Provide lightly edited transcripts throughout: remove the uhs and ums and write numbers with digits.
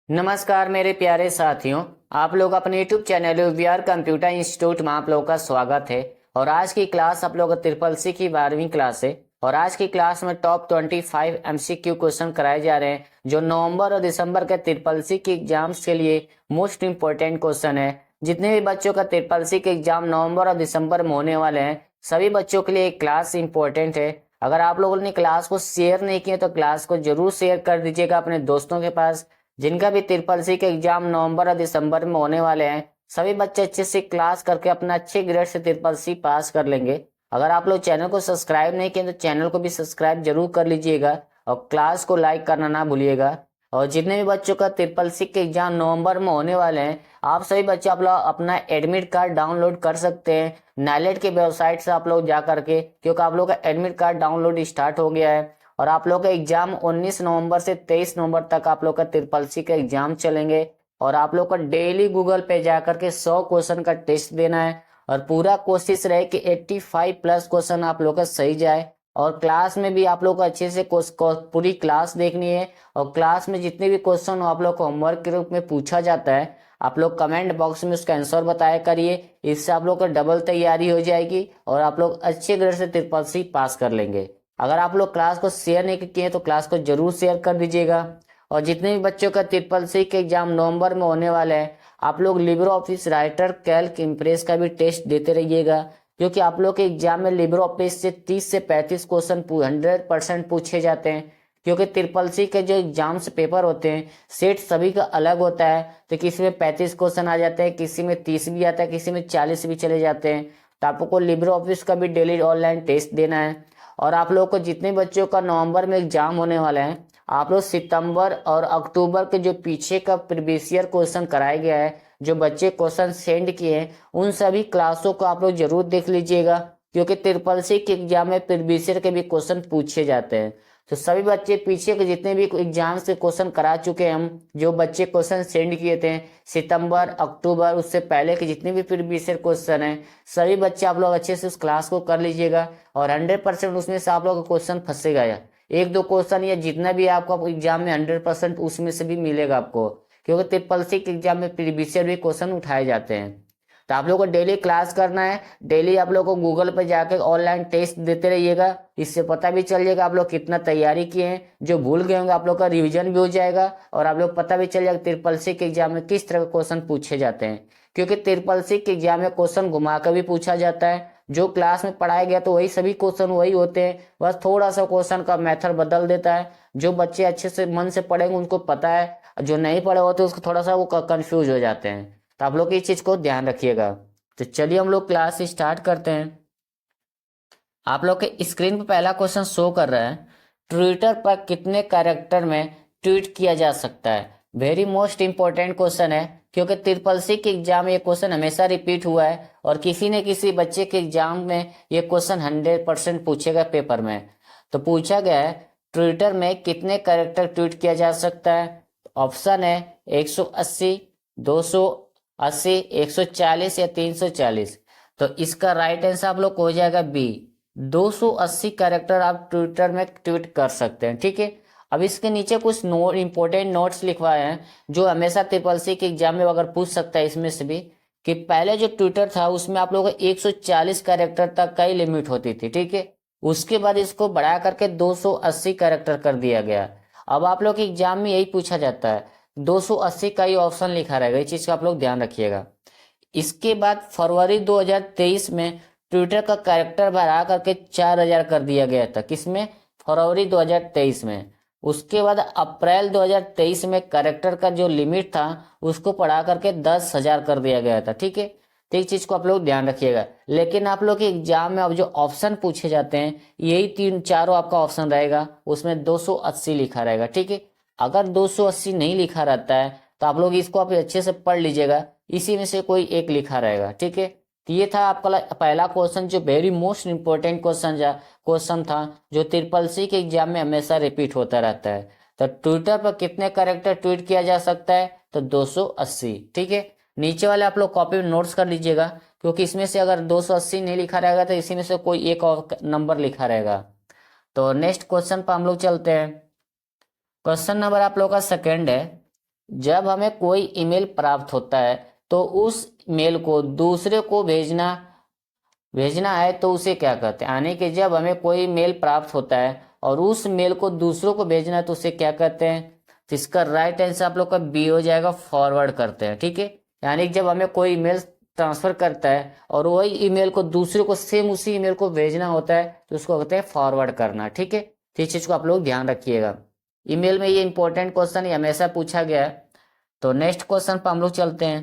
नमस्कार मेरे प्यारे साथियों। आप लोग अपने YouTube channel VR computer institute में आप लोगों का स्वागत है। और आज की क्लास आप लोगों का ट्रिपल सी की 12वीं क्लास है। और आज की क्लास में टॉप 25 एमसीक्यू क्वेश्चन कराए जा रहे हैं जो नवंबर और दिसंबर के ट्रिपल सी के एग्जाम्स के लिए मोस्ट इंपोर्टेंट क्वेश्चन है। जितने भी बच्चों का ट्रिपल सी के एग्जाम नवंबर और दिसंबर में होने वाले हैं सभी बच्चों के लिए क्लास इंपॉर्टेंट है। अगर आप लोगों ने क्लास को शेयर नहीं किया तो क्लास को जरूर शेयर कर दीजिएगा अपने दोस्तों के पास जिनका भी ट्रिपल सी के एग्जाम नवंबर और दिसंबर में होने वाले हैं। सभी बच्चे अच्छे से क्लास करके अपना अच्छे ग्रेड से ट्रिपल सी पास कर लेंगे। अगर आप लोग चैनल को सब्सक्राइब नहीं किए तो चैनल को भी सब्सक्राइब जरूर कर लीजिएगा और क्लास को लाइक करना ना भूलिएगा। और जितने भी बच्चों का ट्रिपल सी के एग्जाम नवंबर में होने वाले हैं आप सभी बच्चे आप लोग अपना एडमिट कार्ड डाउनलोड कर सकते हैं नाइलेट के वेबसाइट से आप लोग जा करके, क्योंकि आप लोग का एडमिट कार्ड डाउनलोड स्टार्ट हो गया है। और आप लोग का एग्जाम 19 नवंबर से 23 नवंबर तक आप लोग का ट्रिपल सी का एग्जाम चलेंगे। और आप लोग का डेली गूगल पे जा करके 100 क्वेश्चन का टेस्ट देना है और पूरा कोशिश रहे कि 85 प्लस क्वेश्चन आप लोग का सही जाए। और क्लास में भी आप लोग को अच्छे से पूरी क्लास देखनी है। और क्लास में जितने भी क्वेश्चन हो आप लोग को होमवर्क के रूप में पूछा जाता है, आप लोग कमेंट बॉक्स में उसका आंसर बताया करिए। इससे आप लोग का डबल तैयारी हो जाएगी और आप लोग अच्छे ग्रेड से ट्रिपल सी पास कर लेंगे। अगर आप लोग क्लास को शेयर नहीं किए तो क्लास को जरूर शेयर कर दीजिएगा। और जितने भी बच्चों का ट्रिपल सी के एग्जाम नवंबर में होने वाले हैं आप लोग Libre office writer Calc impress का भी टेस्ट देते रहिएगा, क्योंकि आप लोग के एग्जाम में लिब्रे ऑफिस से 30 से 35 क्वेश्चन 100% पूछे जाते हैं। क्योंकि ट्रिपल सी के जो एग्जाम्स पेपर होते हैं सेट सभी का अलग होता है, तो किसी में 35 क्वेश्चन आ जाते हैं, किसी में 30 भी आता है, किसी में 40 भी चले जाते हैं। तो आपको लिब्रे ऑफिस का भी डेली ऑनलाइन टेस्ट देना है। और आप लोग को जितने बच्चों का नवंबर में एग्जाम होने वाले हैं आप लोग सितंबर और अक्टूबर के जो पीछे का प्रीवियस ईयर क्वेश्चन कराया गया है, जो बच्चे क्वेश्चन सेंड किए हैं उन सभी क्लासों को आप लोग जरूर देख लीजिएगा, क्योंकि ट्रिपल सी के एग्जाम में प्रीवियस ईयर के भी क्वेश्चन पूछे जाते हैं। तो सभी बच्चे पीछे के जितने भी एग्जाम से क्वेश्चन करा चुके हैं, हम जो बच्चे क्वेश्चन सेंड किए थे सितंबर अक्टूबर उससे पहले के जितने भी प्रीवियस ईयर क्वेश्चन हैं सभी बच्चे आप लोग अच्छे से उस क्लास को कर लीजिएगा। और 100% उसमें से आप लोग का क्वेश्चन फंसेगा या एक दो क्वेश्चन या जितना भी आपको एग्जाम में 100% उसमें से भी मिलेगा आपको, क्योंकि ट्रिपल सी के एग्जाम में प्रीवियस ईयर भी क्वेश्चन उठाए जाते हैं। तो आप लोग को डेली क्लास करना है, डेली आप लोग को गूगल पर जाकर ऑनलाइन टेस्ट देते रहिएगा। इससे पता भी चल जाएगा आप लोग कितना तैयारी किए हैं, जो भूल गए होंगे आप लोग का रिवीजन भी हो जाएगा और आप लोग पता भी चल जाएगा ट्रिपल सी के एग्जाम में किस तरह के क्वेश्चन पूछे जाते हैं। क्योंकि ट्रिपल सी के एग्जाम में क्वेश्चन घुमा कर भी पूछा जाता है, जो क्लास में पढ़ाया गया तो वही सभी क्वेश्चन वही होते हैं, बस थोड़ा सा क्वेश्चन का मेथड बदल देता है। जो बच्चे अच्छे से मन से पढ़ेंगे उनको पता है, जो नहीं पढ़े होते उसको थोड़ा सा वो कंफ्यूज हो जाते हैं। तो आप लोग इस चीज को ध्यान रखिएगा। तो चलिए हम लोग क्लास स्टार्ट करते हैं। आप लोग के स्क्रीन पर पहला क्वेश्चन शो कर रहा है, ट्विटर पर कितने कैरेक्टर में ट्वीट किया जा सकता है। वेरी मोस्ट इंपॉर्टेंट क्वेश्चन है, क्योंकि ट्रिपल सी के एग्जाम में ये क्वेश्चन हमेशा रिपीट हुआ है और किसी न किसी बच्चे के एग्जाम में ये क्वेश्चन 100% पूछेगा पेपर में। तो पूछा गया है ट्विटर में कितने कैरेक्टर ट्वीट किया जा सकता है। ऑप्शन है 180, 280, 140 या 340। तो इसका राइट आंसर आप लोग को हो जाएगा बी, 280 कैरेक्टर आप ट्विटर में ट्वीट कर सकते हैं। ठीक है, अब इसके नीचे कुछ इंपॉर्टेंट नोट्स लिखवाए हैं जो हमेशा ट्रिपल सी के एग्जाम में अगर पूछ सकता है इसमें से भी, कि पहले जो ट्विटर था उसमें आप लोगों को 140 कैरेक्टर तक का ही लिमिट होती थी। ठीक है, उसके बाद इसको बढ़ा करके 280 कैरेक्टर कर दिया गया। अब आप लोग के एग्जाम में यही पूछा जाता है, 280 का ही ऑप्शन लिखा रहेगा, इस चीज का आप लोग ध्यान रखिएगा। इसके बाद फरवरी 2023 में ट्विटर का कैरेक्टर बढ़ा करके 4000 कर दिया गया था, किसमें, फरवरी 2023 में। उसके बाद अप्रैल 2023 में कैरेक्टर का जो लिमिट था उसको बढ़ा करके 10,000 कर दिया गया था। ठीक है, तो इस चीज को आप लोग ध्यान रखिएगा। लेकिन आप लोग के एग्जाम में अब जो ऑप्शन पूछे जाते हैं यही तीन चारों आपका ऑप्शन रहेगा, उसमें 280 लिखा रहेगा। ठीक है, अगर 280 नहीं लिखा रहता है तो आप लोग इसको आप अच्छे से पढ़ लीजिएगा, इसी में से कोई एक लिखा रहेगा। ठीक है, तो ये था आपका पहला क्वेश्चन जो वेरी मोस्ट इंपॉर्टेंट क्वेश्चन था, जो ट्रिपल सी के एग्जाम में हमेशा रिपीट होता रहता है। तो ट्विटर पर कितने कैरेक्टर ट्वीट किया जा सकता है, तो 280। ठीक है, नीचे वाले आप लोग कॉपी में नोट्स कर लीजिएगा, क्योंकि इसमें से अगर 280 नहीं लिखा रहेगा तो इसी में से कोई एक और नंबर लिखा रहेगा। तो नेक्स्ट क्वेश्चन पर हम लोग चलते हैं। क्वेश्चन नंबर आप लोग का सेकेंड है, जब हमें कोई ईमेल प्राप्त होता है तो उस मेल को दूसरे को भेजना भेजना है तो उसे क्या कहते हैं, यानी कि जब हमें कोई मेल प्राप्त होता है और उस मेल को दूसरों को भेजना है तो उसे क्या कहते हैं। तो इसका राइट आंसर आप लोग का बी हो जाएगा, फॉरवर्ड करते हैं। ठीक है, यानी कि जब हमें कोई ईमेल ट्रांसफर करता है और वही ईमेल को दूसरे को सेम उसी ईमेल को भेजना होता है तो उसको कहते हैं फॉरवर्ड करना। ठीक है, तो इस चीज को आप लोग ध्यान रखिएगा। ईमेल में ये इंपॉर्टेंट क्वेश्चन ये हमेशा पूछा गया है। तो नेक्स्ट क्वेश्चन पर हम लोग चलते हैं।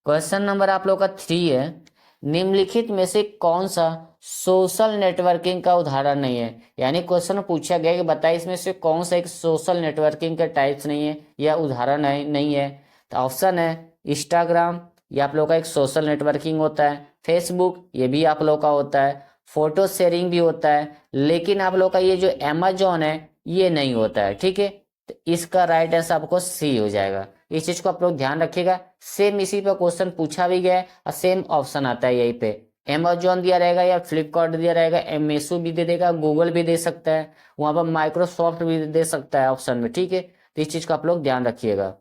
क्वेश्चन नंबर आप लोग का 3 है, निम्नलिखित में से कौन सा सोशल नेटवर्किंग का उदाहरण नहीं है। यानी क्वेश्चन पूछा गया कि बताइए इसमें से कौन सा एक सोशल नेटवर्किंग के टाइप्स नहीं है या उदाहरण नहीं है। तो ऑप्शन है इंस्टाग्राम, ये आप लोग का एक सोशल नेटवर्किंग होता है। फेसबुक, ये भी आप लोग का होता है। फोटो शेयरिंग भी होता है, लेकिन आप लोग का ये जो अमेजोन है ये नहीं होता है। ठीक है, तो इसका राइट आंसर आपको सी हो जाएगा। इस चीज को आप लोग ध्यान रखिएगा। सेम इसी पे क्वेश्चन पूछा भी गया है और सेम ऑप्शन आता है यहीं पे। अमेजोन दिया रहेगा या फ्लिपकार्ट दिया रहेगा, एमेसो भी दे देगा, गूगल भी दे सकता है, वहां पर माइक्रोसॉफ्ट भी दे सकता है ऑप्शन में। ठीक है, तो इस चीज को आप लोग ध्यान रखिएगा।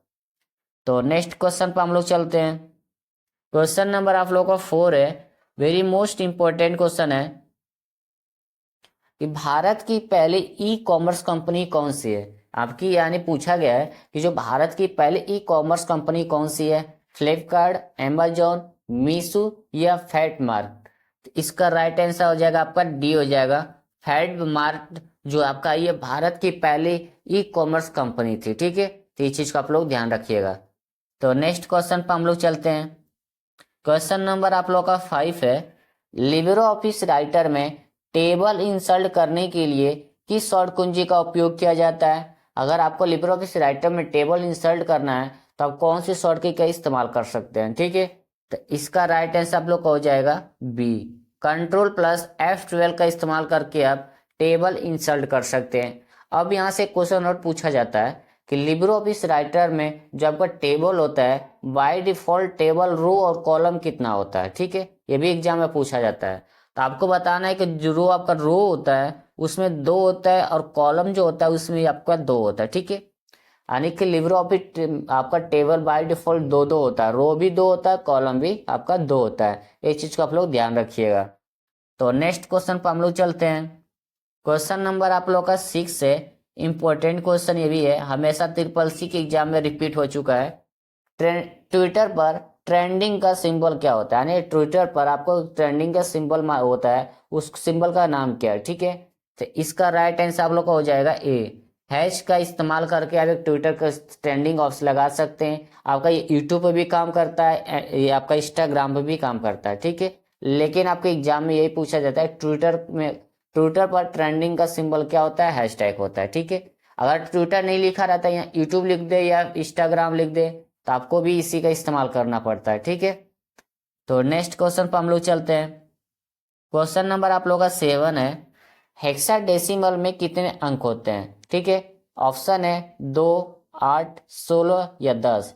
तो नेक्स्ट क्वेश्चन पर हम लोग चलते हैं। क्वेश्चन नंबर आप लोगों का 4 है, वेरी मोस्ट इंपॉर्टेंट क्वेश्चन है कि भारत की पहली ई कॉमर्स कंपनी कौन सी है। आपकी यानी पूछा गया है कि जो भारत की पहली ई कॉमर्स कंपनी कौन सी है, फ्लिपकार्ट, अमेजोन, मीशो या फैटमार्ट। तो इसका राइट आंसर हो जाएगा आपका डी हो जाएगा, फैटमार्ट जो आपका ये भारत की पहली ई कॉमर्स कंपनी थी। ठीक है, तो इस चीज को आप लोग ध्यान रखिएगा। तो नेक्स्ट क्वेश्चन पर हम लोग चलते हैं। क्वेश्चन नंबर आप लोग का 5 है, लिब्रे ऑफिस राइटर में टेबल इंसर्ट करने के लिए किस शॉर्ट कुंजी का उपयोग किया जाता है। अगर आपको लिब्रे ऑफिस राइटर में टेबल इंसर्ट करना है तो आप कौन सी शॉर्ट की का इस्तेमाल कर सकते हैं। ठीक है, तो इसका राइट आंसर आप लोग का हो जाएगा बी, कंट्रोल प्लस F12 का इस्तेमाल करके आप टेबल इंसर्ट कर सकते हैं। अब यहाँ से क्वेश्चन और पूछा जाता है कि लिब्रे ऑफिस राइटर में जो आपका टेबल होता है बाय डिफॉल्ट टेबल रो और कॉलम कितना होता है। ठीक है, ये भी एग्जाम में पूछा जाता है। तो आपको बताना है कि जो रो आपका रो होता है उसमें 2 होता है और कॉलम जो होता है उसमें आपका 2 होता है। ठीक है, यानी कि लिब्रे ऑफिस आपका टेबल बाय डिफॉल्ट 2 होता है, रो भी 2 होता है, कॉलम भी आपका 2 होता है। इस चीज को आप लोग ध्यान रखिएगा। तो नेक्स्ट क्वेश्चन पर हम लोग चलते हैं। क्वेश्चन नंबर आप लोग का 6 है, इंपॉर्टेंट क्वेश्चन ये भी है, हमेशा ट्रिपल सी के एग्जाम में रिपीट हो चुका है। ट्विटर पर ट्रेंडिंग का सिंबल क्या होता है, यानी ट्विटर पर आपको ट्रेंडिंग का सिंबल होता है, उस सिंबल का नाम क्या है। ठीक है, तो इसका राइट आंसर आप लोग का हो जाएगा ए, हैश का इस्तेमाल करके आप एक ट्विटर का ट्रेंडिंग ऑप्शन लगा सकते हैं। आपका ये यूट्यूब पे भी काम करता है, ये आपका इंस्टाग्राम पे भी काम करता है। ठीक है, लेकिन आपके एग्जाम में यही पूछा जाता है ट्विटर पर ट्रेंडिंग का सिंबल क्या होता है, हैशटैग होता है। ठीक है, अगर ट्विटर नहीं लिखा रहता है या यूट्यूब लिख दे या इंस्टाग्राम लिख दे तो आपको भी इसी का इस्तेमाल करना पड़ता है। ठीक है, तो नेक्स्ट क्वेश्चन पर हम लोग चलते हैं। क्वेश्चन नंबर आप लोग का 7 है, हेक्साडेसिमल में कितने अंक होते हैं। ठीक है, ऑप्शन है 2, 8, 16 या 10।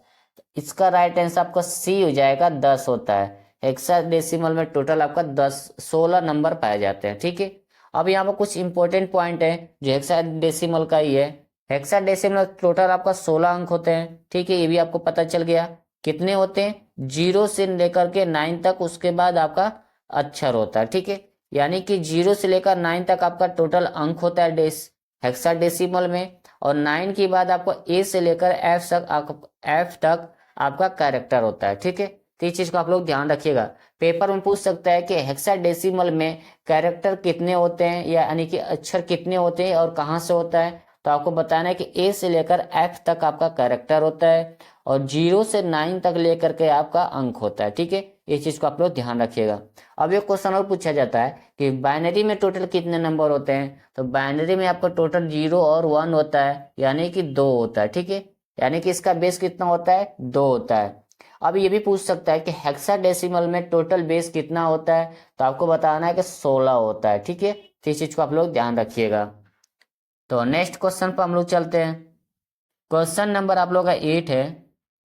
इसका राइट आंसर आपका सी हो जाएगा, 10 होता है। हेक्साडेसिमल में टोटल आपका 16 नंबर पाए जाते हैं। ठीक है, अब यहाँ पर कुछ इंपॉर्टेंट पॉइंट है जो हेक्साडेसिमल का ही है। हेक्साडेसिमल टोटल आपका 16 अंक होते हैं। ठीक है, ये भी आपको पता चल गया। कितने होते हैं, 0 से लेकर के 9 तक, उसके बाद आपका अक्षर होता है। ठीक है, यानी कि 0 से लेकर 9 तक आपका टोटल अंक होता है हेक्साडेसिमल में, और 9 के बाद आपको ए से लेकर एफ तक आपका कैरेक्टर होता है। ठीक है, तो इस चीज को आप लोग ध्यान रखिएगा। पेपर में पूछ सकता है कि हेक्साडेसिमल में कैरेक्टर कितने होते हैं, या यानी कि अक्षर कितने होते हैं और कहाँ से होता है। तो आपको बताना है कि ए से लेकर एफ तक आपका कैरेक्टर होता है और 0 से 9 तक लेकर के आपका अंक होता है। ठीक है, इस चीज को आप लोग ध्यान रखिएगा। अब एक क्वेश्चन और पूछा जाता है कि बाइनरी में टोटल कितने नंबर होते हैं। तो बाइनरी में आपका टोटल 0 और 1 होता है, यानी कि 2 होता है। ठीक है, यानी कि इसका बेस कितना होता है, 2 होता है। अब ये भी पूछ सकता है कि हेक्साडेसिमल में टोटल बेस कितना होता है। तो आपको बताना है कि 16 होता है। ठीक है, तो इस चीज को आप लोग ध्यान रखिएगा। तो नेक्स्ट क्वेश्चन पर हम लोग चलते हैं। क्वेश्चन नंबर आप लोग का 8 है,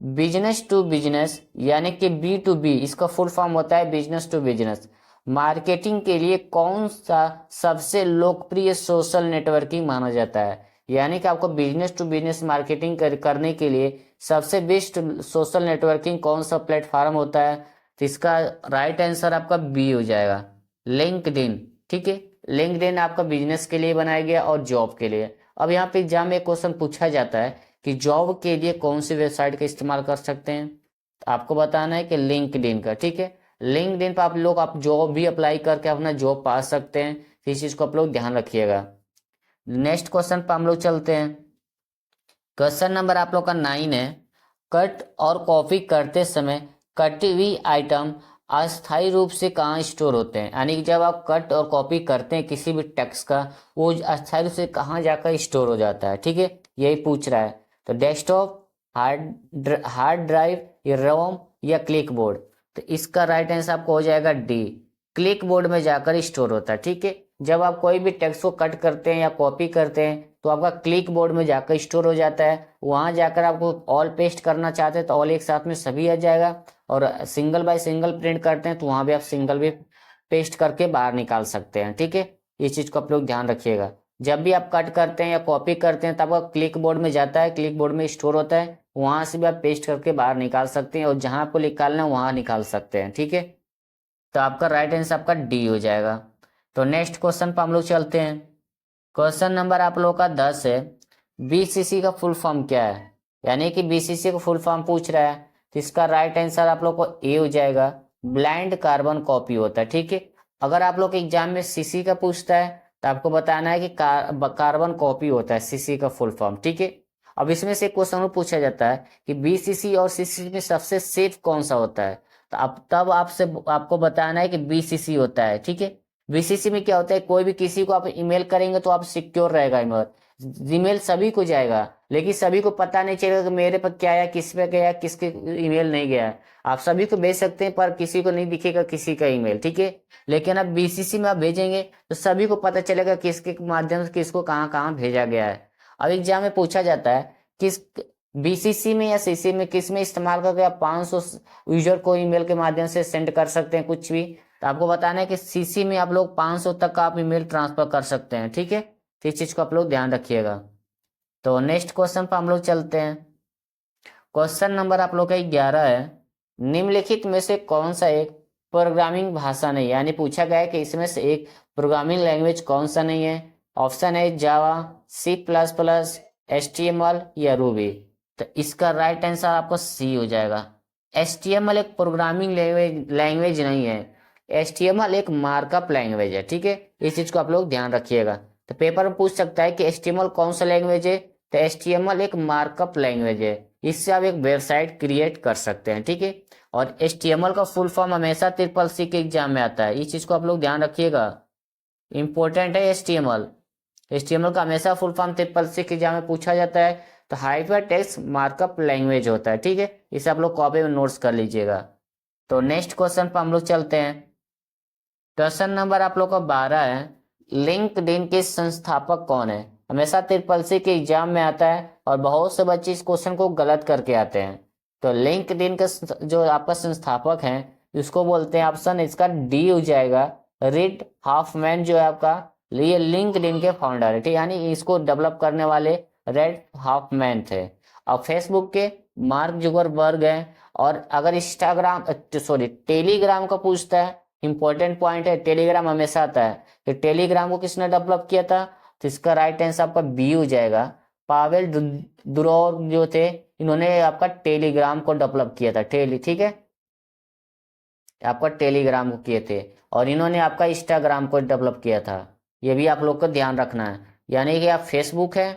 बिजनेस टू बिजनेस यानी कि B2B, इसका फुल फॉर्म होता है बिजनेस टू बिजनेस, मार्केटिंग के लिए कौन सा सबसे लोकप्रिय सोशल नेटवर्किंग माना जाता है। यानी कि आपको बिजनेस टू बिजनेस मार्केटिंग करने के लिए सबसे बेस्ट सोशल नेटवर्किंग कौन सा प्लेटफॉर्म होता है, तो इसका राइट आंसर आपका बी हो जाएगा, लिंक्डइन। ठीक है, लिंक्डइन आपका बिजनेस के लिए बनाया गया और जॉब के लिए। अब यहाँ पे एग्जाम में क्वेश्चन पूछा जाता है कि जॉब के लिए कौन सी वेबसाइट का इस्तेमाल कर सकते हैं, तो आपको बताना है कि लिंक्डइन का। ठीक है, लिंक्डइन पर आप जॉब भी अप्लाई करके अपना जॉब पा सकते हैं, तो इस चीज को आप लोग ध्यान रखिएगा। नेक्स्ट क्वेश्चन पर हम लोग चलते हैं। क्वेश्चन नंबर आप लोग का 9 है, कट और कॉपी करते समय कटी हुई आइटम अस्थायी रूप से कहाँ स्टोर होते हैं, यानी कि जब आप कट और कॉपी करते हैं किसी भी टेक्स्ट का, वो अस्थायी रूप से कहाँ जाकर स्टोर हो जाता है। ठीक है, यही पूछ रहा है। तो डेस्कटॉप, हार्ड ड्राइव, या रोम, या क्लिक बोर्ड, तो इसका राइट आंसर आपको हो जाएगा डी, क्लिक बोर्ड में जाकर स्टोर होता है। ठीक है, जब आप कोई भी टेक्स्ट को कट करते हैं या कॉपी करते हैं तो आपका क्लिक बोर्ड में जाकर स्टोर हो जाता है। वहां जाकर आपको ऑल पेस्ट करना चाहते हैं तो ऑल एक साथ में सभी आ जाएगा, और सिंगल बाय सिंगल प्रिंट करते हैं तो वहां भी आप सिंगल भी पेस्ट करके बाहर निकाल सकते हैं। ठीक है, इस चीज को आप लोग ध्यान रखिएगा। जब भी आप कट करते हैं या कॉपी करते हैं तब आपका क्लिक बोर्ड में जाता है, क्लिक बोर्ड में स्टोर होता है, वहां से भी आप पेस्ट करके बाहर निकाल सकते हैं, और जहां आपको निकालना है वहां निकाल सकते हैं। ठीक है, तो आपका राइट आंसर आपका डी हो जाएगा। तो नेक्स्ट क्वेश्चन पर हम लोग चलते हैं। क्वेश्चन नंबर आप लोगों का 10 है, बीसीसी का फुल फॉर्म क्या है, यानी कि बीसीसी का फुल फॉर्म पूछ रहा है, तो इसका राइट आंसर आप लोग को ए हो जाएगा, ब्लाइंड कार्बन कॉपी होता है। ठीक है, अगर आप लोग एग्जाम में सीसी का पूछता है तो आपको बताना है कि कार्बन कॉपी होता है सीसी का फुल फॉर्म। ठीक है, अब इसमें से क्वेश्चन पूछा जाता है कि बीसीसी और सीसी में सबसे सेफ कौन सा होता है, तो अब तब आपको बताना है कि बीसीसी होता है। ठीक है, बीसीसी में क्या होता है, कोई भी किसी को आप ईमेल करेंगे तो आप सिक्योर रहेगा ईमेल, ईमेल सभी को जाएगा, लेकिन सभी को पता नहीं चलेगा कि मेरे पर क्या आया, किस पे गया, किसके ईमेल नहीं गया। आप सभी को भेज सकते हैं पर किसी को नहीं दिखेगा किसी का ईमेल। ठीक है, लेकिन अब बीसीसी में आप भेजेंगे तो सभी को पता चलेगा किसके माध्यम से किसको कहाँ कहाँ भेजा गया है। अब एग्जाम में पूछा जाता है किस बीसीसी में या सीसी में किस में इस्तेमाल करके आप 500 यूजर को ईमेल के माध्यम से सेंड कर सकते हैं कुछ भी, तो आपको बताना है कि सीसी में आप लोग 500 तक का आप ईमेल ट्रांसफर कर सकते हैं। ठीक है, तो इस चीज को आप लोग ध्यान रखिएगा। तो नेक्स्ट क्वेश्चन पर हम लोग चलते हैं। क्वेश्चन नंबर आप लोग का 11 है, निम्नलिखित में से कौन सा एक प्रोग्रामिंग भाषा नहीं, यानी पूछा गया है कि इसमें से एक प्रोग्रामिंग लैंग्वेज कौन सा नहीं है। ऑप्शन है जावा, C++, HTML या रूबी, तो इसका राइट आंसर आपको सी हो जाएगा। HTML एक प्रोग्रामिंग लैंग्वेज नहीं है, HTML एक मार्कअप लैंग्वेज है। ठीक है, इस चीज को आप लोग ध्यान रखिएगा। तो पेपर में पूछ सकता है कि HTML कौन सा लैंग्वेज है, तो HTML एक मार्कअप लैंग्वेज है, इससे आप एक वेबसाइट क्रिएट कर सकते हैं। ठीक है, और HTML का फुल फॉर्म हमेशा CCC के एग्जाम में आता है, इस चीज को आप लोग ध्यान रखिएगा, इंपॉर्टेंट है HTML का हमेशा फुल फॉर्म CCC के एग्जाम में पूछा जाता है, तो हाइपर टेक्स्ट मार्कअप लैंग्वेज होता है। ठीक है, इसे आप लोग कॉपी में नोट्स कर लीजिएगा। तो नेक्स्ट क्वेश्चन पर हम लोग चलते हैं। क्वेश्चन नंबर आप लोग का 12 है, लिंक्डइन के संस्थापक कौन है, हमेशा CCC के एग्जाम में आता है और बहुत से बच्चे इस क्वेश्चन को गलत करके आते हैं। तो लिंक्डइन का जो आपका संस्थापक है उसको बोलते हैं, ऑप्शन इसका डी हो जाएगा, रिड हॉफमैन जो है आपका, ये लिंक्डइन के फाउंडर है। ठीक, यानी इसको डेवलप करने वाले रेड हॉफमैन थे। और फेसबुक के मार्क जुकरबर्ग हैं। और अगर टेलीग्राम का पूछता है, इंपॉर्टेंट पॉइंट है, टेलीग्राम हमेशा आता है, तो टेलीग्राम को किसने डेवलप किया था, तो इसका राइट आंसर आपका बी हो जाएगा, पावेल दुरोव जो थे, इन्होंने आपका टेलीग्राम को डेवलप किया था। ठीक है, आपका टेलीग्राम को किए थे, और इन्होंने आपका इंस्टाग्राम को डेवलप किया था, ये भी आप लोग को ध्यान रखना है। यानी कि आप फेसबुक है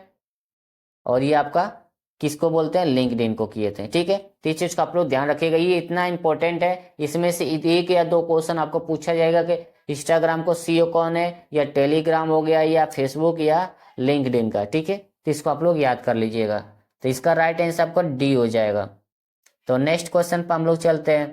और ये आपका किसको बोलते हैं, लिंक्डइन को किए थे। ठीक है, तो इस चीज का आप लोग ध्यान रखिएगा, ये इतना इंपॉर्टेंट है, इसमें से एक या दो क्वेश्चन आपको पूछा जाएगा कि इंस्टाग्राम को सीईओ कौन है, या टेलीग्राम हो गया, या फेसबुक, या लिंक्डइन का। ठीक है, तो इसको आप लोग याद कर लीजिएगा। तो इसका राइट आंसर आपका डी हो जाएगा। तो नेक्स्ट क्वेश्चन पर हम लोग चलते हैं।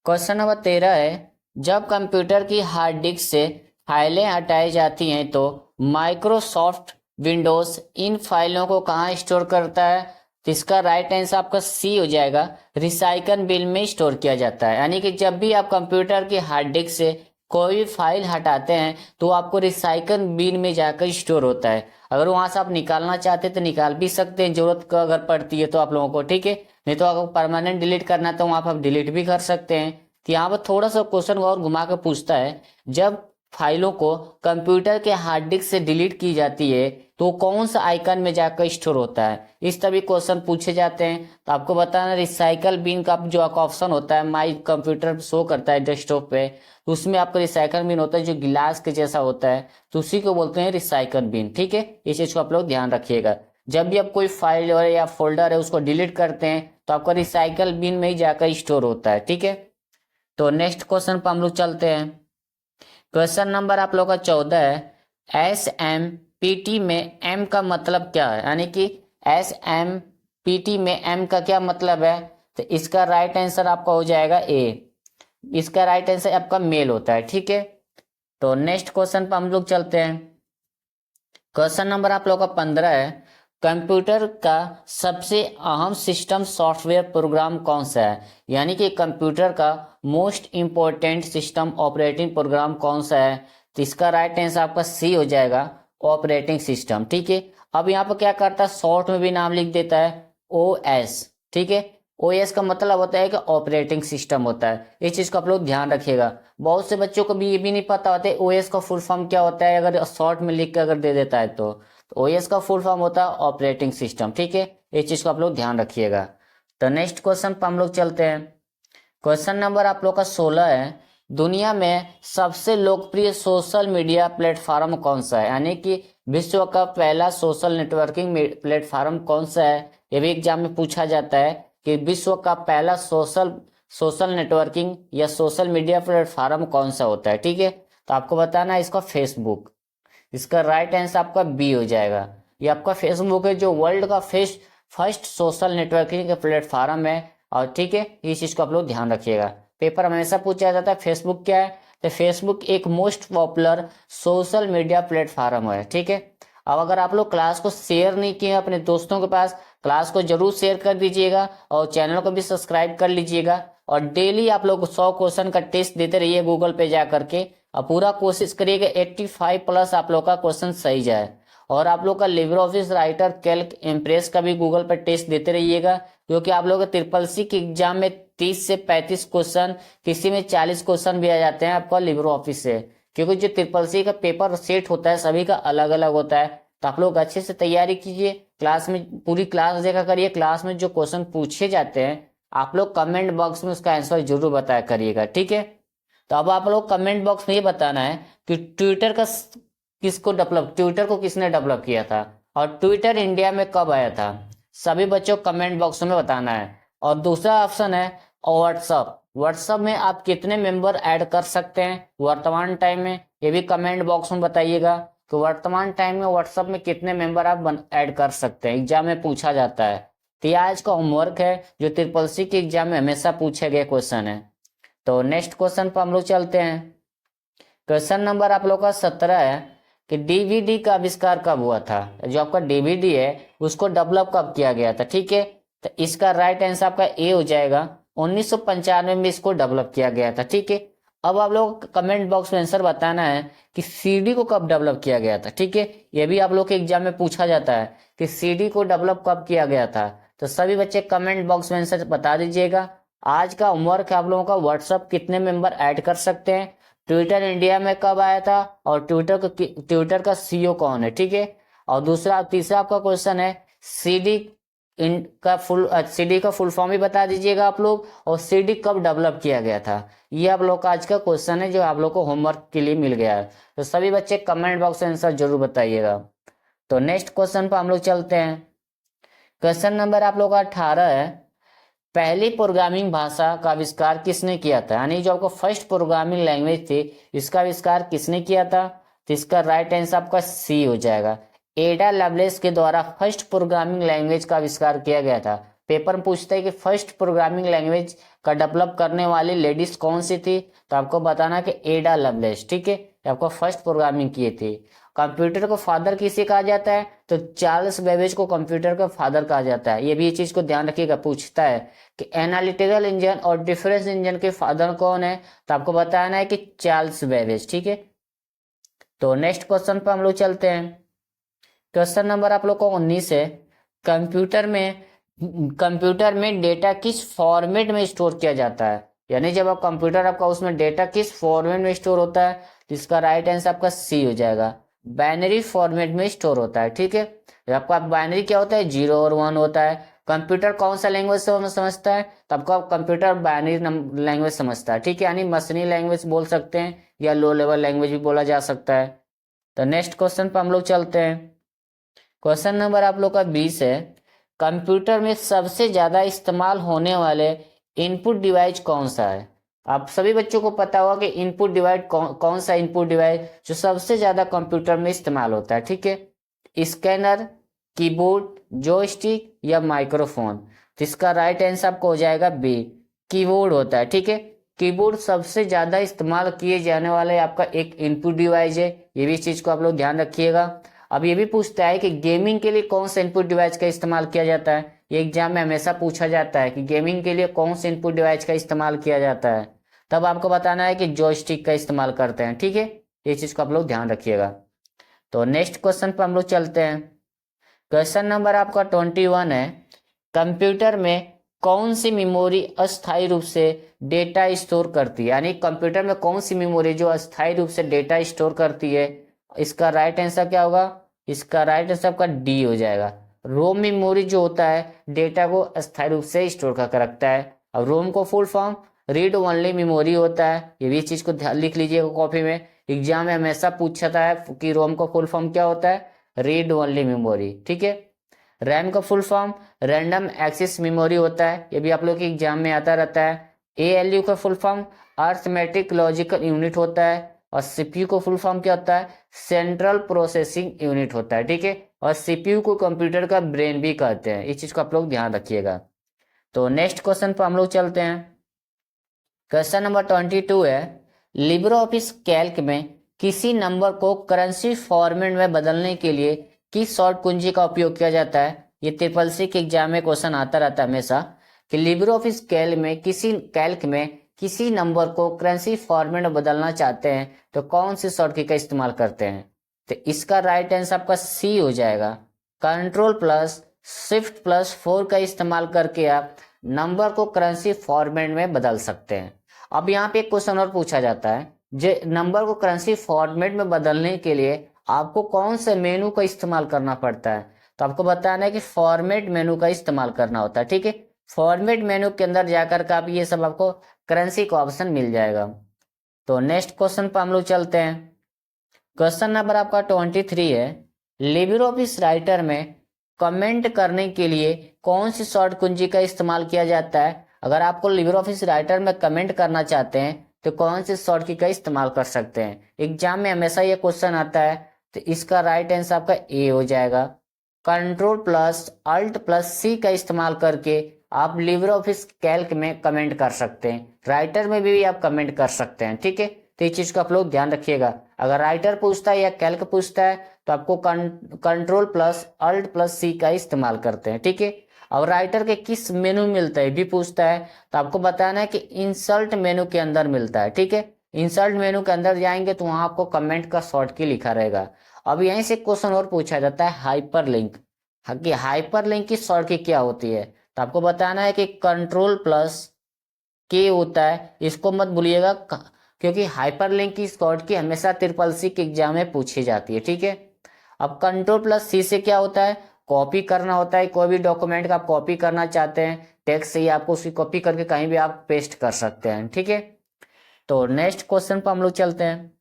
क्वेश्चन नंबर 13 है, जब कंप्यूटर की हार्ड डिस्क से फाइलें हटाई जाती हैं तो माइक्रोसॉफ्ट विंडोज इन फाइलों को कहाँ स्टोर करता है, तो इसका राइट आंसर आपका सी हो जाएगा, रिसाइकल बिन में स्टोर किया जाता है। यानी कि जब भी आप कंप्यूटर की हार्ड डिस्क से कोई भी फाइल हटाते हैं तो आपको रिसाइकल बिन में जाकर स्टोर होता है। अगर वहां से आप निकालना चाहते हैं तो निकाल भी सकते हैं, जरूरत का अगर पड़ती है तो आप लोगों को, ठीक है। नहीं तो अगर परमानेंट डिलीट करना है तो वहां पर आप डिलीट भी कर सकते हैं। तो यहाँ पर थोड़ा सा क्वेश्चन और घुमा कर पूछता है, जब फाइलों को कंप्यूटर के हार्ड डिस्क से डिलीट की जाती है तो कौन सा आइकन में जाकर स्टोर होता है। इस तरह क्वेश्चन पूछे जाते हैं। तो आपको बताना, रिसाइकल बिन का जो ऑप्शन होता है, माई कंप्यूटर शो करता है डेस्कटॉप पे, तो उसमें आपका रिसाइकल बिन होता है जो गिलास के जैसा होता है, तो उसी को बोलते हैं रिसाइकल बिन, ठीक है। इस चीज को आप लोग ध्यान रखिएगा। जब भी आप कोई फाइल और या फोल्डर है उसको डिलीट करते हैं तो आपका रिसाइकल बिन में ही जाकर स्टोर होता है, ठीक है। तो नेक्स्ट क्वेश्चन पर हम लोग चलते हैं। क्वेश्चन नंबर आप लोग का 14 है, SMPT में M का मतलब क्या है, यानी कि SMPT में M का क्या मतलब है। तो इसका राइट आंसर आपका हो जाएगा ए। इसका राइट आंसर आपका मेल होता है, ठीक है। तो नेक्स्ट क्वेश्चन पर हम लोग चलते हैं। क्वेश्चन नंबर आप लोग का 15 है, कंप्यूटर का सबसे अहम सिस्टम सॉफ्टवेयर प्रोग्राम कौन सा है, यानी कि कंप्यूटर का most important system operating program कौन सा है। तो इसका राइट आंसर आपका सी हो जाएगा, ऑपरेटिंग सिस्टम, ठीक है। अब यहाँ पर क्या करता है, शॉर्ट में भी नाम लिख देता है OS, ठीक है। OS का मतलब होता है कि ऑपरेटिंग सिस्टम होता है। इस चीज को आप लोग ध्यान रखिएगा। बहुत से बच्चों को भी ये भी नहीं पता होता है OS का फुल फॉर्म क्या होता है, अगर शॉर्ट में लिख कर अगर दे देता है तो OS का फुल फॉर्म होता है ऑपरेटिंग सिस्टम, ठीक है। इस चीज को आप लोग ध्यान रखिएगा। तो नेक्स्ट क्वेश्चन पर हम लोग चलते हैं। क्वेश्चन नंबर आप लोग का 16 है, दुनिया में सबसे लोकप्रिय सोशल मीडिया प्लेटफॉर्म कौन सा है, यानी कि विश्व का पहला सोशल नेटवर्किंग प्लेटफॉर्म कौन सा है। ये भी एग्जाम में पूछा जाता है कि विश्व का पहला सोशल नेटवर्किंग या सोशल मीडिया प्लेटफॉर्म कौन सा होता है, ठीक है। तो आपको बताना है इसका फेसबुक। इसका राइट आंसर आपका बी हो जाएगा। ये आपका फेसबुक है जो वर्ल्ड का फर्स्ट सोशल नेटवर्किंग का प्लेटफॉर्म है, और ठीक है, इस चीज को आप लोग ध्यान रखिएगा। पेपर हमेशा पूछा जाता है फेसबुक क्या है, तो फेसबुक एक most popular social media platform है, ठीक है। अब अगर आप लोग क्लास को शेयर नहीं किए अपने दोस्तों के पास, क्लास को जरूर शेयर कर दीजिएगा और चैनल को भी सब्सक्राइब कर लीजिएगा। और डेली आप लोग 100 क्वेश्चन का टेस्ट देते रहिए गूगल पे जा करके, और पूरा कोशिश करिएगा 85 प्लस आप लोग का क्वेश्चन सही जाए। और आप लोग का Libre office writer, Calc, impress का भी गूगल पर टेस्ट देते रहिएगा, क्योंकि आप लोग ट्रिपल सी के एग्जाम में 30 से 35 क्वेश्चन, किसी में 40 क्वेश्चन भी आ जाते हैं आपका लिब्रे ऑफिस से, क्योंकि जो ट्रिपल सी का पेपर सेट होता है सभी का अलग अलग होता है। तो आप लोग अच्छे से तैयारी कीजिए, क्लास में पूरी क्लास देखा करिए। क्लास में जो क्वेश्चन पूछे जाते हैं आप लोग कमेंट बॉक्स में उसका आंसर जरूर बताया करिएगा, ठीक है। तो अब आप लोग कमेंट बॉक्स में ये बताना है कि ट्विटर को किसने डेवलप किया था, और ट्विटर इंडिया में कब आया था। सभी बच्चों कमेंट बॉक्स में बताना है। और दूसरा ऑप्शन है व्हाट्सएप में आप कितने मेंबर ऐड कर सकते हैं वर्तमान टाइम में, ये भी कमेंट बॉक्स में बताइएगा कि वर्तमान टाइम में व्हाट्सएप में कितने मेंबर आप ऐड कर सकते हैं, एग्जाम में पूछा जाता है। तो ये आज का होमवर्क है जो ट्रिपल सी के एग्जाम में हमेशा पूछे गए क्वेश्चन है। तो नेक्स्ट क्वेश्चन पर हम लोग चलते हैं। क्वेश्चन नंबर आप लोग का 17 है कि डीवीडी का आविष्कार कब हुआ था। जो आपका डीवीडी है उसको डेवलप कब किया गया था, ठीक है। तो इसका राइट आंसर आपका ए हो जाएगा, 1995 में इसको डेवलप किया गया था, ठीक है। अब आप लोग कमेंट बॉक्स में आंसर बताना है कि सीडी को कब डेवलप किया गया था, ठीक है। ये भी आप लोग के एग्जाम में पूछा जाता है कि सीडी को डेवलप कब किया गया था। तो सभी बच्चे कमेंट बॉक्स में आंसर बता दीजिएगा। आज का होमवर्क है आप लोगों का, व्हाट्सएप कितने मेंबर ऐड कर सकते हैं, ट्विटर इंडिया में कब आया था, और ट्विटर का सीईओ कौन है, ठीक है। और तीसरा आपका क्वेश्चन है सीडी का फुल फॉर्म भी बता दीजिएगा आप लोग, और सीडी कब डेवलप किया गया था। ये आप लोग का आज का क्वेश्चन है जो आप लोग को होमवर्क के लिए मिल गया है। तो सभी बच्चे कमेंट बॉक्स में आंसर जरूर बताइएगा। तो नेक्स्ट क्वेश्चन पर हम लोग चलते हैं। क्वेश्चन नंबर आप लोग का 18 है, पहली प्रोग्रामिंग भाषा का आविष्कार किसने किया था, यानी जो आपको फर्स्ट प्रोग्रामिंग लैंग्वेज थी इसका आविष्कार किसने किया था। तो इसका राइट आंसर आपका सी हो जाएगा, एडा लवलेस के द्वारा फर्स्ट प्रोग्रामिंग लैंग्वेज का आविष्कार किया गया था। पेपर में पूछता है कि फर्स्ट प्रोग्रामिंग लैंग्वेज का डेवलप करने वाली लेडीज कौन सी थी, तो आपको बताना कि एडा लवलेस, ठीक है। आपको फर्स्ट प्रोग्रामिंग की थी। कंप्यूटर को फादर किसे कहा जाता है, तो चार्ल्स बेबेज को कंप्यूटर का फादर कहा जाता है। ये भी ये चीज को ध्यान रखिएगा, पूछता है कि एनालिटिकल इंजन और डिफरेंस इंजन के फादर कौन है, तो आपको बताना है कि चार्ल्स बेबेज। ठीक है, तो नेक्स्ट क्वेश्चन पर हम लोग चलते हैं। क्वेश्चन नंबर आप लोग को 19 है। कंप्यूटर में कंप्यूटर में डेटा किस फॉर्मेट में स्टोर किया जाता है, यानी जब आप कंप्यूटर आपका उसमें डेटा किस फॉर्मेट में स्टोर होता है, तो इसका राइट आंसर आपका सी हो जाएगा, बाइनरी फॉर्मेट में स्टोर होता है। ठीक है, आपका बाइनरी क्या होता है, 0 और 1 होता है। कंप्यूटर कौन सा लैंग्वेज से समझता है, तो आपका कंप्यूटर बाइनरी लैंग्वेज समझता है। ठीक है, यानी मशीनी लैंग्वेज बोल सकते हैं या लो लेवल लैंग्वेज भी बोला जा सकता है। तो नेक्स्ट क्वेश्चन पर हम लोग चलते हैं। क्वेश्चन नंबर आप लोग का 20 है। कंप्यूटर में सबसे ज्यादा इस्तेमाल होने वाले इनपुट डिवाइस कौन सा है। आप सभी बच्चों को पता होगा कि इनपुट डिवाइस कौन सा इनपुट डिवाइस जो सबसे ज्यादा कंप्यूटर में इस्तेमाल होता है। ठीक है, स्कैनर, कीबोर्ड, जॉयस्टिक या माइक्रोफोन। तो इसका राइट आंसर आपको हो जाएगा बी, कीबोर्ड होता है। ठीक है, कीबोर्ड सबसे ज्यादा इस्तेमाल किए जाने वाले आपका एक इनपुट डिवाइस है, ये भी इस चीज को आप लोग ध्यान रखिएगा। अब ये भी पूछता है कि गेमिंग के लिए कौन सा इनपुट डिवाइस का इस्तेमाल किया जाता है। ये एग्जाम में हमेशा पूछा जाता है कि गेमिंग के लिए कौन से इनपुट डिवाइस का इस्तेमाल किया जाता है, तब आपको बताना है कि जॉयस्टिक का इस्तेमाल करते हैं। ठीक है, ये चीज को आप लोग ध्यान रखिएगा। तो नेक्स्ट क्वेश्चन पर हम लोग चलते हैं। क्वेश्चन नंबर आपका 21 है। कंप्यूटर में कौन सी मेमोरी अस्थायी रूप से डेटा स्टोर करती है, यानी कंप्यूटर में कौन सी मेमोरी जो अस्थायी रूप से डेटा स्टोर करती है। इसका राइट आंसर क्या होगा, इसका राइट आंसर आपका डी हो जाएगा। रोम मेमोरी जो होता है डेटा को अस्थायी रूप से स्टोर करके रखता है। अब रोम को full form read only memory होता है, ये भी चीज को लिख लीजिएगा कॉपी में, एग्जाम में हमेशा पूछता है कि रोम का फुल फॉर्म क्या होता है, रीड ओनली मेमोरी। ठीक है, रैम का full form random access memory होता है, ये भी आप लोग के एग्जाम में आता रहता है। एएलयू का full form arithmetic logical unit होता है, और सीपीयू को फुल फॉर्म क्या होता है, सेंट्रल प्रोसेसिंग यूनिट होता है। ठीक है, और सीपीयू को कंप्यूटर का ब्रेन भी कहते हैं, इस चीज को आप लोग ध्यान रखिएगा। तो नेक्स्ट क्वेश्चन पर हम लोग चलते हैं। क्वेश्चन नंबर 22 है। लिब्रो ऑफिस कैल्क में किसी नंबर को करेंसी फॉर्मेट में बदलने के लिए किस शॉर्ट कुंजी का उपयोग किया जाता है। ये ट्रिपल सी के एग्जाम में क्वेश्चन आता रहता है हमेशा कि लिब्रो ऑफिस कैल्क में किसी नंबर को करेंसी फॉर्मेट में बदलना चाहते हैं तो कौन सी शॉर्ट की का इस्तेमाल करते हैं। तो इसका राइट आंसर आपका सी हो जाएगा, कंट्रोल प्लस शिफ्ट प्लस 4 का इस्तेमाल करके आप नंबर को करेंसी फॉर्मेट में बदल सकते हैं। अब यहाँ पे एक क्वेश्चन और पूछा जाता है, जो नंबर को करेंसी फॉर्मेट में बदलने के लिए आपको कौन से मेनू का इस्तेमाल करना पड़ता है, तो आपको बताना है कि फॉर्मेट मेनू का इस्तेमाल करना होता है। ठीक है, फॉर्मेट मेनू के अंदर जाकर के आप ये सब आपको करेंसी का ऑप्शन मिल जाएगा। तो नेक्स्ट क्वेश्चन पर हम लोग चलते हैं। क्वेश्चन नंबर आपका 23 है। लिब्रो ऑफिस राइटर में कमेंट करने के लिए कौन सी शॉर्ट कुंजी का इस्तेमाल किया जाता है। अगर आपको लिब्रो ऑफिस राइटर में कमेंट करना चाहते हैं तो कौन सी शॉर्ट की का इस्तेमाल कर सकते हैं, एग्जाम में हमेशा ये क्वेश्चन आता है। तो इसका राइट आंसर आपका ए हो जाएगा, कंट्रोल प्लस अल्ट प्लस सी का इस्तेमाल करके आप लिब्रो ऑफिस कैल्क में कमेंट कर सकते हैं, राइटर में भी आप कमेंट कर सकते हैं। ठीक है, तो इस चीज को आप लोग ध्यान रखिएगा। अगर राइटर पूछता है या कैल्क पूछता है तो आपको कंट्रोल प्लस अल्ट प्लस सी का इस्तेमाल करते हैं। ठीक है, और राइटर के किस मेनू मिलता है भी पूछता है तो आपको बताना है कि इंसर्ट मेनू के अंदर मिलता है। ठीक है, इंसर्ट मेनू के अंदर जाएंगे तो वहां आपको कमेंट का शॉर्ट की लिखा रहेगा। अब यहीं से क्वेश्चन और पूछा जाता है हाइपर लिंक, कि हाइपर लिंक की शॉर्ट की क्या होती है, तो आपको बताना है कि कंट्रोल प्लस के होता है, इसको मत भूलिएगा क्योंकि हाइपर लिंक की शॉर्ट की हमेशा ट्रिपल सी के एग्जाम में पूछी जाती है। ठीक है, अब कंट्रोल प्लस सी से क्या होता है, कॉपी करना होता है। कोई भी डॉक्यूमेंट का आप कॉपी करना चाहते हैं टेक्स्ट से ही आपको उसकी कॉपी करके कहीं भी आप पेस्ट कर सकते हैं। ठीक है, तो नेक्स्ट क्वेश्चन पर हम लोग चलते हैं।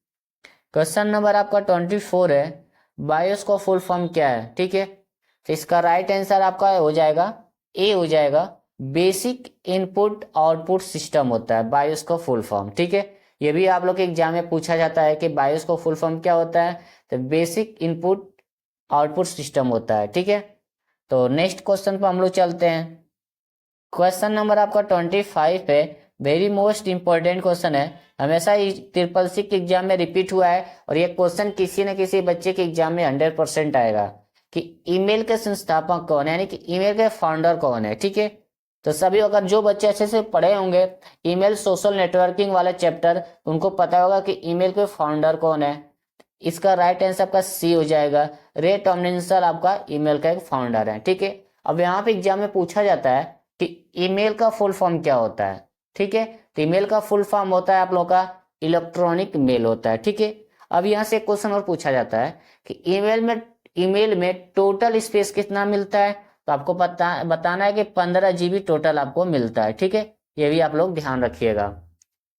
क्वेश्चन नंबर आपका 24 है। बायोस का फुल फॉर्म क्या है। ठीक है, तो इसका राइट आंसर आपका हो जाएगा ए हो जाएगा, बेसिक इनपुट आउटपुट सिस्टम होता है बायोस का फुल फॉर्म। ठीक है, ये भी आप लोग के एग्जाम में पूछा जाता है कि बायोस का फुल फॉर्म क्या होता है, तो बेसिक इनपुट आउटपुट सिस्टम होता है। ठीक है, तो नेक्स्ट क्वेश्चन पर हम लोग चलते हैं। क्वेश्चन नंबर आपका 25 है। वेरी मोस्ट इंपॉर्टेंट क्वेश्चन है, हमेशा ही ट्रिपल सी के एग्जाम में रिपीट हुआ है और ये क्वेश्चन किसी न किसी बच्चे के एग्जाम में 100% आएगा कि ईमेल के संस्थापक कौन है, यानी कि ईमेल के फाउंडर कौन है। ठीक है, तो सभी अगर जो बच्चे अच्छे से पढ़े होंगे ईमेल सोशल नेटवर्किंग वाला चैप्टर, उनको पता होगा कि ईमेल के फाउंडर कौन है। इसका राइट आंसर आपका सी हो जाएगा, रे टॉमलिंसन आपका ईमेल का एक फाउंडर है। ठीक है, अब यहाँ पे एग्जाम में पूछा जाता है कि ईमेल का फुल फॉर्म क्या होता है। ठीक है, तो ईमेल का फुल फॉर्म होता है आप लोग का इलेक्ट्रॉनिक मेल होता है। ठीक है, अब यहाँ से एक क्वेश्चन और पूछा जाता है कि ईमेल में टोटल स्पेस कितना मिलता है, तो आपको बताना है कि 15 GB टोटल आपको मिलता है। ठीक है, ये भी आप लोग ध्यान रखिएगा।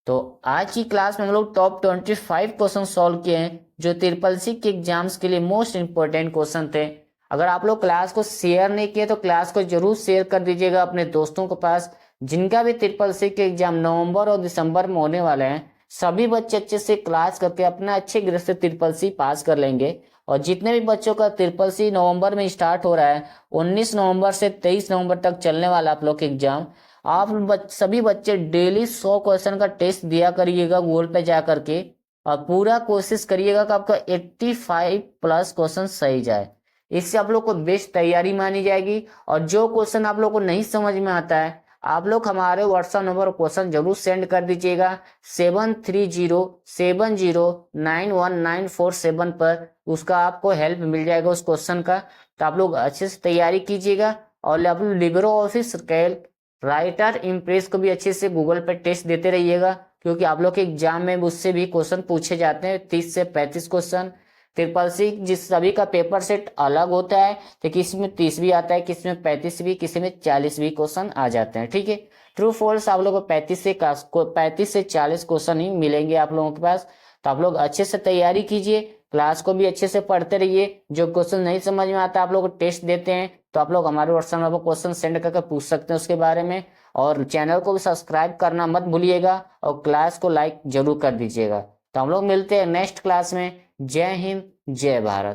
तो आज की क्लास में हम लोग टॉप 25 क्वेश्चन सॉल्व किए हैं जो ट्रिपल सी के एग्जाम्स के लिए मोस्ट इंपोर्टेंट क्वेश्चन थे। अगर आप लोग क्लास को शेयर नहीं किए तो क्लास को जरूर शेयर कर दीजिएगा अपने दोस्तों के पास, जिनका भी ट्रिपल सी के एग्जाम नवंबर और दिसंबर में होने वाले हैं। सभी बच्चे अच्छे से क्लास करके अपना अच्छे ग्रेड से ट्रिपल सी पास कर लेंगे। और जितने भी बच्चों का ट्रिपल सी नवंबर में स्टार्ट हो रहा है, 19 नवंबर से 23 नवंबर तक चलने वाला आप लोग के एग्जाम, आप सभी बच्चे डेली 100 क्वेश्चन का टेस्ट दिया करिएगा गूगल पे जा करके, और पूरा कोशिश करिएगा कि आपका 85+ क्वेश्चन सही जाए। इससे आप लोग को बेस्ट तैयारी मानी जाएगी। और जो क्वेश्चन आप लोग को नहीं समझ में आता है, आप लोग हमारे व्हाट्सएप नंबर क्वेश्चन जरूर सेंड कर दीजिएगा 7307091947 पर। उसका आपको हेल्प मिल जाएगा उस क्वेश्चन का। तो आप लोग अच्छे से तैयारी कीजिएगा और आप Libre office Calc writer impress को भी अच्छे से गूगल पे टेस्ट देते रहिएगा, क्योंकि आप लोग के एग्जाम में उससे भी क्वेश्चन पूछे जाते हैं 30 से 35 क्वेश्चन। ट्रिपल सी जिस सभी का पेपर सेट अलग होता है, तो किसी में 30 भी आता है, किसी में 35 भी, किसी में 40 भी क्वेश्चन आ जाते हैं। ठीक है, ट्रू फॉल्स आप लोगों को 35 से 40 क्वेश्चन ही मिलेंगे आप लोगों के पास। तो आप लोग अच्छे से तैयारी कीजिए, क्लास को भी अच्छे से पढ़ते रहिए। जो क्वेश्चन नहीं समझ में आता आप लोग टेस्ट देते हैं, तो आप लोग हमारे व्हाट्सएप नंबर पर क्वेश्चन सेंड करके पूछ सकते हैं उसके बारे में। और चैनल को भी सब्सक्राइब करना मत भूलिएगा और क्लास को लाइक जरूर कर दीजिएगा। तो हम लोग मिलते हैं नेक्स्ट क्लास में। जय हिंद, जय भारत।